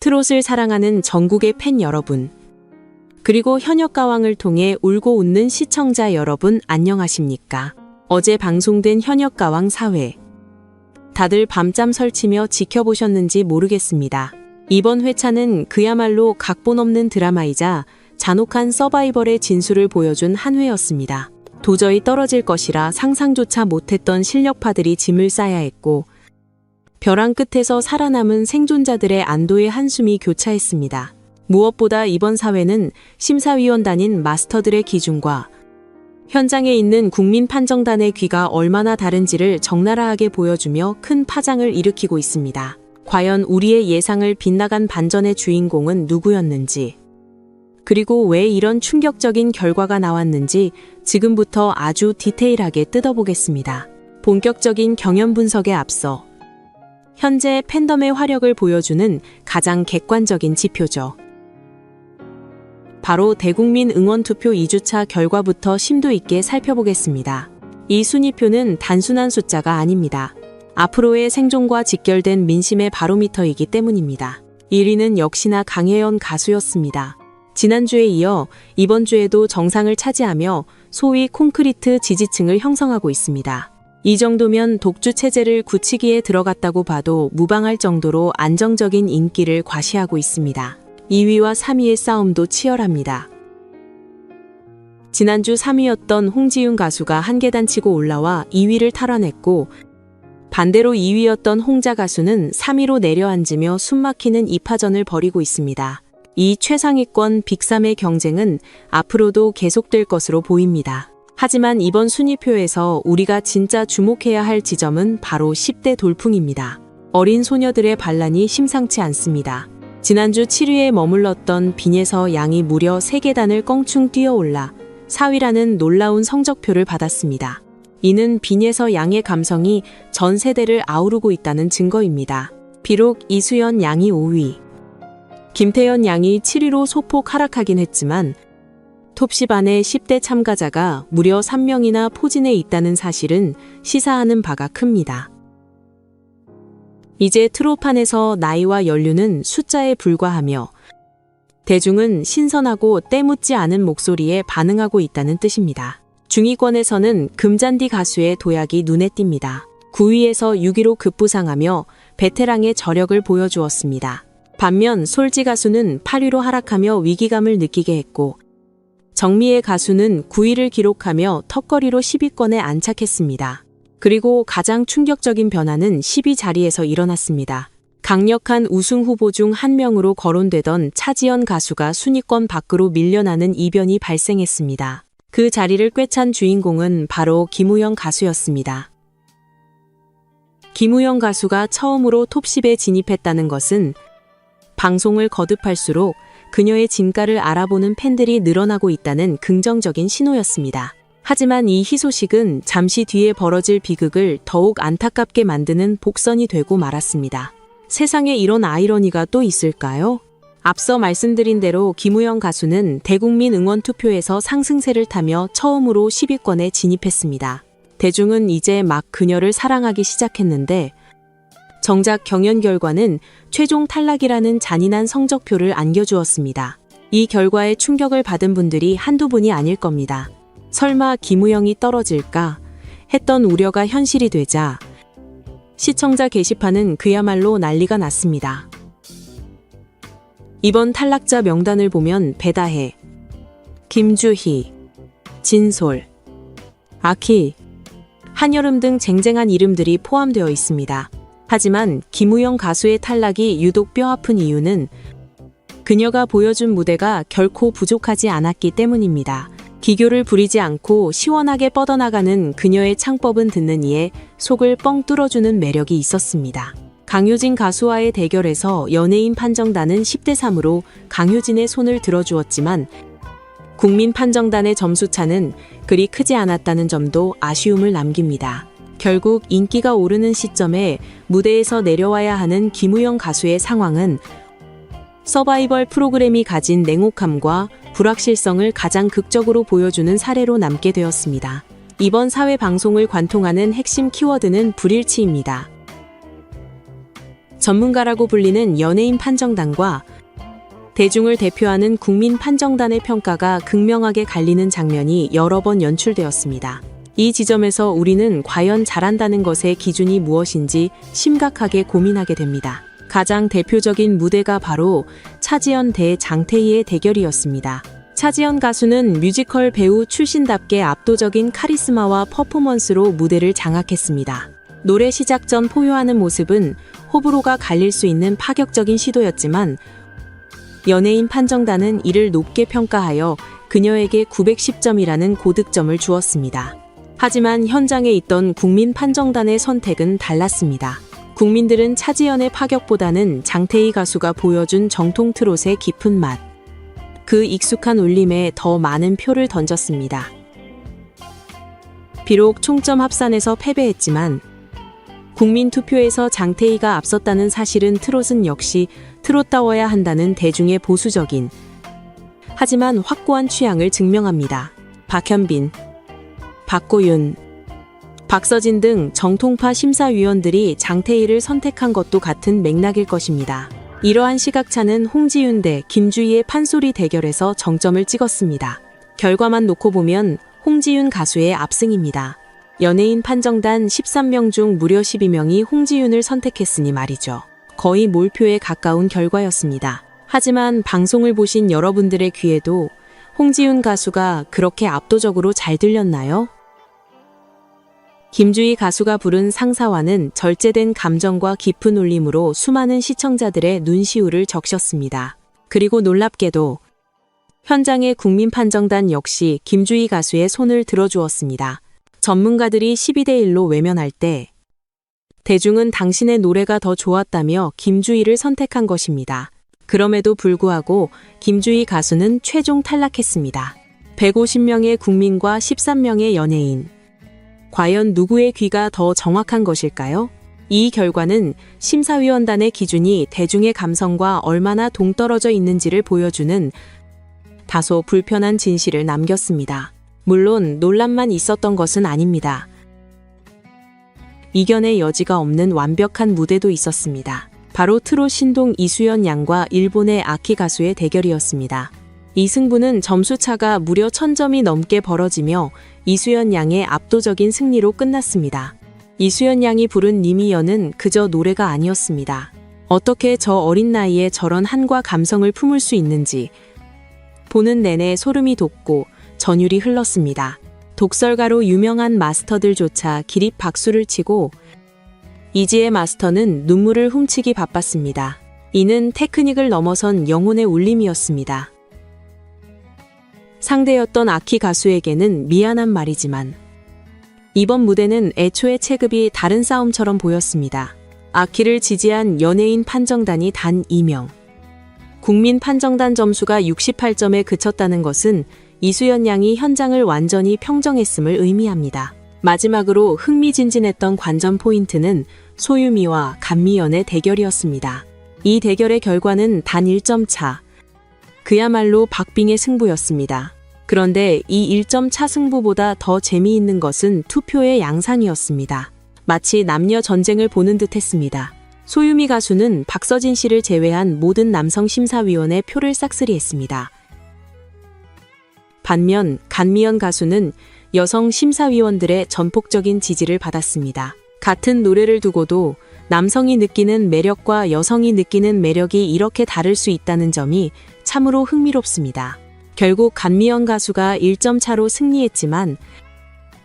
트롯을 사랑하는 전국의 팬 여러분, 그리고 현역가왕을 통해 울고 웃는 시청자 여러분 안녕하십니까? 어제 방송된 현역가왕 4회. 다들 밤잠 설치며 지켜보셨는지 모르겠습니다. 이번 회차는 그야말로 각본 없는 드라마이자 잔혹한 서바이벌의 진수를 보여준 한 회였습니다. 도저히 떨어질 것이라 상상조차 못했던 실력파들이 짐을 싸야 했고, 벼랑 끝에서 살아남은 생존자들의 안도의 한숨이 교차했습니다. 무엇보다 이번 사회는 심사위원단인 마스터들의 기준과 현장에 있는 국민 판정단의 귀가 얼마나 다른지를 적나라하게 보여주며 큰 파장을 일으키고 있습니다. 과연 우리의 예상을 빗나간 반전의 주인공은 누구였는지, 그리고 왜 이런 충격적인 결과가 나왔는지 지금부터 아주 디테일하게 뜯어보겠습니다. 본격적인 경연 분석에 앞서 현재 팬덤의 화력을 보여주는 가장 객관적인 지표죠. 바로 대국민 응원투표 2주차 결과부터 심도 있게 살펴보겠습니다. 이 순위표는 단순한 숫자가 아닙니다. 앞으로의 생존과 직결된 민심의 바로미터이기 때문입니다. 1위는 역시나 강혜연 가수였습니다. 지난주에 이어 이번 주에도 정상을 차지하며 소위 콘크리트 지지층을 형성하고 있습니다. 이 정도면 독주 체제를 굳히기에 들어갔다고 봐도 무방할 정도로 안정적인 인기를 과시하고 있습니다. 2위와 3위의 싸움도 치열합니다. 지난주 3위였던 홍지윤 가수가 한 계단 치고 올라와 2위를 탈환했고, 반대로 2위였던 홍자 가수는 3위로 내려앉으며 숨막히는 2파전을 벌이고 있습니다. 이 최상위권 빅3의 경쟁은 앞으로도 계속될 것으로 보입니다. 하지만 이번 순위표에서 우리가 진짜 주목해야 할 지점은 바로 10대 돌풍입니다. 어린 소녀들의 반란이 심상치 않습니다. 지난주 7위에 머물렀던 빈예서 양이 무려 3계단을 껑충 뛰어올라 4위라는 놀라운 성적표를 받았습니다. 이는 빈예서 양의 감성이 전 세대를 아우르고 있다는 증거입니다. 비록 이수연 양이 5위, 김태연 양이 7위로 소폭 하락하긴 했지만 톱10안의 10대 참가자가 무려 3명이나 포진해 있다는 사실은 시사하는 바가 큽니다. 이제 트롯판에서 나이와 연륜은 숫자에 불과하며 대중은 신선하고 때묻지 않은 목소리에 반응하고 있다는 뜻입니다. 중위권에서는 금잔디 가수의 도약이 눈에 띕니다. 9위에서 6위로 급부상하며 베테랑의 저력을 보여주었습니다. 반면 솔지 가수는 8위로 하락하며 위기감을 느끼게 했고, 정미애 가수는 9위를 기록하며 턱걸이로 10위권에 안착했습니다. 그리고 가장 충격적인 변화는 10위 자리에서 일어났습니다. 강력한 우승 후보 중 한 명으로 거론되던 차지연 가수가 순위권 밖으로 밀려나는 이변이 발생했습니다. 그 자리를 꿰찬 주인공은 바로 김우영 가수였습니다. 김우영 가수가 처음으로 톱10에 진입했다는 것은 방송을 거듭할수록 그녀의 진가를 알아보는 팬들이 늘어나고 있다는 긍정적인 신호였습니다. 하지만 이 희소식은 잠시 뒤에 벌어질 비극을 더욱 안타깝게 만드는 복선이 되고 말았습니다. 세상에 이런 아이러니가 또 있을까요? 앞서 말씀드린 대로 김우영 가수는 대국민 응원 투표에서 상승세를 타며 처음으로 10위권에 진입했습니다. 대중은 이제 막 그녀를 사랑하기 시작했는데, 정작 경연 결과는 최종 탈락이라는 잔인한 성적표를 안겨주었습니다. 이 결과에 충격을 받은 분들이 한두 분이 아닐 겁니다. 설마 김우영이 떨어질까 했던 우려가 현실이 되자 시청자 게시판은 그야말로 난리가 났습니다. 이번 탈락자 명단을 보면 배다혜, 김주희, 진솔, 아키, 한여름 등 쟁쟁한 이름들이 포함되어 있습니다. 하지만 김우영 가수의 탈락이 유독 뼈아픈 이유는 그녀가 보여준 무대가 결코 부족하지 않았기 때문입니다. 기교를 부리지 않고 시원하게 뻗어나가는 그녀의 창법은 듣는 이에 속을 뻥 뚫어주는 매력이 있었습니다. 강효진 가수와의 대결에서 연예인 판정단은 10대3으로 강효진의 손을 들어주었지만 국민 판정단의 점수차는 그리 크지 않았다는 점도 아쉬움을 남깁니다. 결국 인기가 오르는 시점에 무대에서 내려와야 하는 김우영 가수의 상황은 서바이벌 프로그램이 가진 냉혹함과 불확실성을 가장 극적으로 보여주는 사례로 남게 되었습니다. 이번 사회 방송을 관통하는 핵심 키워드는 불일치입니다. 전문가라고 불리는 연예인 판정단과 대중을 대표하는 국민 판정단의 평가가 극명하게 갈리는 장면이 여러 번 연출되었습니다. 이 지점에서 우리는 과연 잘한다는 것의 기준이 무엇인지 심각하게 고민하게 됩니다. 가장 대표적인 무대가 바로 차지연 대 장태희의 대결이었습니다. 차지연 가수는 뮤지컬 배우 출신답게 압도적인 카리스마와 퍼포먼스로 무대를 장악했습니다. 노래 시작 전 포효하는 모습은 호불호가 갈릴 수 있는 파격적인 시도였지만 연예인 판정단은 이를 높게 평가하여 그녀에게 910점이라는 고득점을 주었습니다. 하지만 현장에 있던 국민 판정단의 선택은 달랐습니다. 국민들은 차지연의 파격보다는 장태희 가수가 보여준 정통 트롯의 깊은 맛, 그 익숙한 울림에 더 많은 표를 던졌습니다. 비록 총점 합산에서 패배했지만 국민 투표에서 장태희가 앞섰다는 사실은 트롯은 역시 트롯다워야 한다는 대중의 보수적인 하지만 확고한 취향을 증명합니다. 박현빈, 박고윤, 박서진 등 정통파 심사위원들이 장태희를 선택한 것도 같은 맥락일 것입니다. 이러한 시각차는 홍지윤 대 김주희의 판소리 대결에서 정점을 찍었습니다. 결과만 놓고 보면 홍지윤 가수의 압승입니다. 연예인 판정단 13명 중 무려 12명이 홍지윤을 선택했으니 말이죠. 거의 몰표에 가까운 결과였습니다. 하지만 방송을 보신 여러분들의 귀에도 홍지윤 가수가 그렇게 압도적으로 잘 들렸나요? 김주희 가수가 부른 상사화는 절제된 감정과 깊은 울림으로 수많은 시청자들의 눈시울을 적셨습니다. 그리고 놀랍게도 현장의 국민 판정단 역시 김주희 가수의 손을 들어주었습니다. 전문가들이 12대 1로 외면할 때 대중은 당신의 노래가 더 좋았다며 김주희를 선택한 것입니다. 그럼에도 불구하고 김주희 가수는 최종 탈락했습니다. 150명의 국민과 13명의 연예인. 과연 누구의 귀가 더 정확한 것일까요? 이 결과는 심사위원단의 기준이 대중의 감성과 얼마나 동떨어져 있는지를 보여주는 다소 불편한 진실을 남겼습니다. 물론 논란만 있었던 것은 아닙니다. 이견의 여지가 없는 완벽한 무대도 있었습니다. 바로 트롯 신동 이수연 양과 일본의 아키 가수의 대결이었습니다. 이 승부는 점수차가 무려 1000점이 넘게 벌어지며 이수연 양의 압도적인 승리로 끝났습니다. 이수연 양이 부른 님이여는 그저 노래가 아니었습니다. 어떻게 저 어린 나이에 저런 한과 감성을 품을 수 있는지 보는 내내 소름이 돋고 전율이 흘렀습니다. 독설가로 유명한 마스터들조차 기립 박수를 치고 이지의 마스터는 눈물을 훔치기 바빴습니다. 이는 테크닉을 넘어선 영혼의 울림이었습니다. 상대였던 아키 가수에게는 미안한 말이지만 이번 무대는 애초에 체급이 다른 싸움처럼 보였습니다. 아키를 지지한 연예인 판정단이 단 2명. 국민 판정단 점수가 68점에 그쳤다는 것은 이수연 양이 현장을 완전히 평정했음을 의미합니다. 마지막으로 흥미진진했던 관전 포인트는 소유미와 감미연의 대결이었습니다. 이 대결의 결과는 단 1점 차. 그야말로 박빙의 승부였습니다. 그런데 이 1점 차 승부보다 더 재미있는 것은 투표의 양상이었습니다. 마치 남녀 전쟁을 보는 듯 했습니다. 소유미 가수는 박서진 씨를 제외한 모든 남성 심사위원의 표를 싹쓸이했습니다. 반면 감미연 가수는 여성 심사위원들의 전폭적인 지지를 받았습니다. 같은 노래를 두고도 남성이 느끼는 매력과 여성이 느끼는 매력이 이렇게 다를 수 있다는 점이 참으로 흥미롭습니다. 결국 감미연 가수가 1점 차로 승리했지만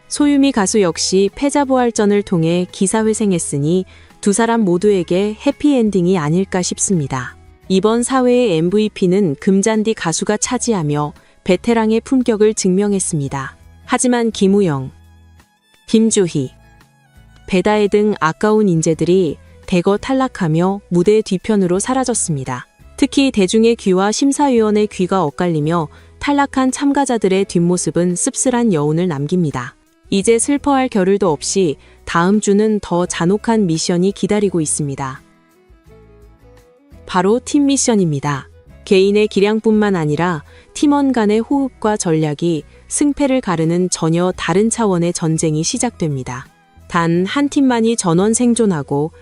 소유미 가수 역시 패자부활전을 통해 기사회생했으니 두 사람 모두에게 해피엔딩이 아닐까 싶습니다. 이번 사회의 MVP는 금잔디 가수가 차지하며 베테랑의 품격을 증명했습니다. 하지만 김우영, 김주희, 배다혜 등 아까운 인재들이 대거 탈락하며 무대 뒤편으로 사라졌습니다. 특히 대중의 귀와 심사위원의 귀가 엇갈리며 탈락한 참가자들의 뒷모습은 씁쓸한 여운을 남깁니다. 이제 슬퍼할 겨를도 없이 다음 주는 더 잔혹한 미션이 기다리고 있습니다. 바로 팀 미션입니다. 개인의 기량뿐만 아니라 팀원 간의 호흡과 전략이 승패를 가르는 전혀 다른 차원의 전쟁이 시작됩니다. 단 한 팀만이 전원 생존하고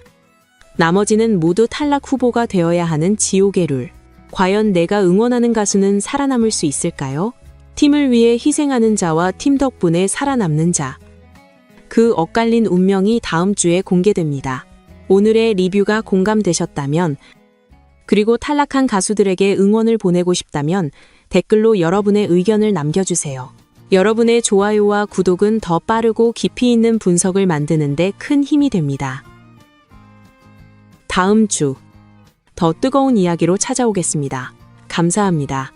나머지는 모두 탈락 후보가 되어야 하는 지옥의 룰. 과연 내가 응원하는 가수는 살아남을 수 있을까요? 팀을 위해 희생하는 자와 팀 덕분에 살아남는 자. 그 엇갈린 운명이 다음 주에 공개됩니다. 오늘의 리뷰가 공감되셨다면, 그리고 탈락한 가수들에게 응원을 보내고 싶다면 댓글로 여러분의 의견을 남겨주세요. 여러분의 좋아요와 구독은 더 빠르고 깊이 있는 분석을 만드는 데 큰 힘이 됩니다. 다음 주 더 뜨거운 이야기로 찾아오겠습니다. 감사합니다.